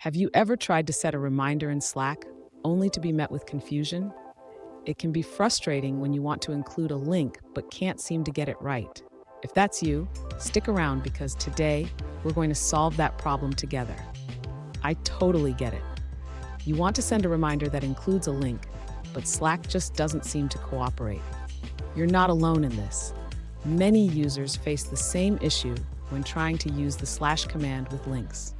Have you ever tried to set a reminder in Slack only to be met with confusion? It can be frustrating when you want to include a link but can't seem to get it right. If that's you, stick around because today we're going to solve that problem together. I totally get it. You want to send a reminder that includes a link, but Slack just doesn't seem to cooperate. You're not alone in this. Many users face the same issue when trying to use the slash command with links.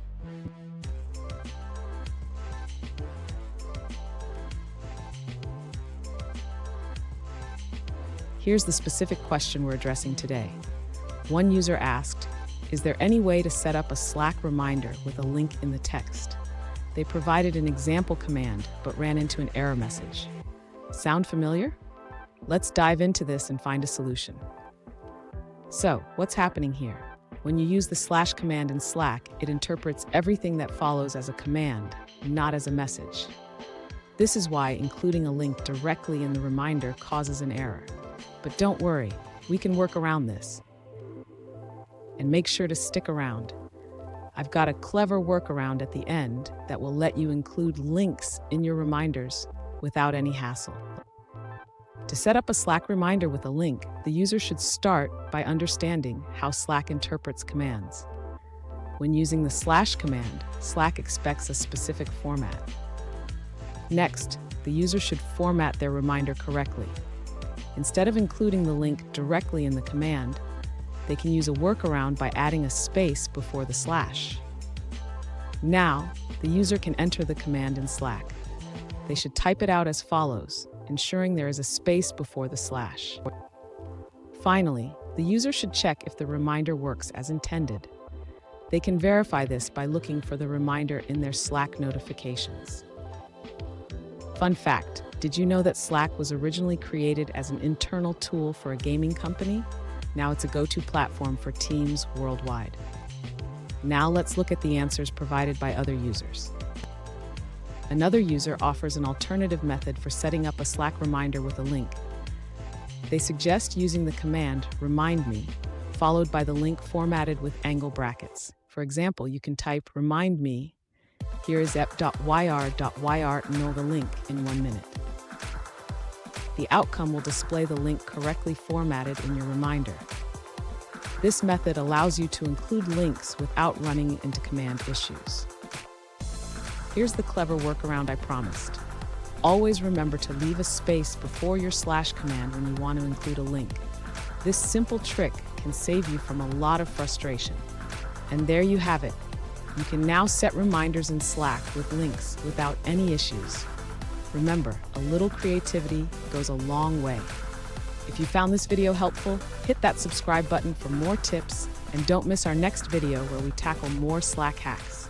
Here's the specific question we're addressing today. One user asked, "Is there any way to set up a Slack reminder with a link in the text?" They provided an example command, but ran into an error message. Sound familiar? Let's dive into this and find a solution. So, what's happening here? When you use the slash command in Slack, it interprets everything that follows as a command, not as a message. This is why including a link directly in the reminder causes an error. But don't worry, we can work around this. And make sure to stick around. I've got a clever workaround at the end that will let you include links in your reminders without any hassle. To set up a Slack reminder with a link, the user should start by understanding how Slack interprets commands. When using the slash command, Slack expects a specific format. Next, the user should format their reminder correctly. Instead of including the link directly in the command, they can use a workaround by adding a space before the slash. Now, the user can enter the command in Slack. They should type it out as follows, ensuring there is a space before the slash. Finally, the user should check if the reminder works as intended. They can verify this by looking for the reminder in their Slack notifications. Fun fact, did you know that Slack was originally created as an internal tool for a gaming company? Now it's a go-to platform for teams worldwide. Now let's look at the answers provided by other users. Another user offers an alternative method for setting up a Slack reminder with a link. They suggest using the command remind me, followed by the link formatted with angle brackets. For example, you can type remind me, here is ep.yr.yr and know the link in 1 minute. The outcome will display the link correctly formatted in your reminder. This method allows you to include links without running into command issues. Here's the clever workaround I promised. Always remember to leave a space before your slash command when you want to include a link. This simple trick can save you from a lot of frustration. And there you have it. You can now set reminders in Slack with links without any issues. Remember, a little creativity goes a long way. If you found this video helpful, hit that subscribe button for more tips and don't miss our next video where we tackle more Slack hacks.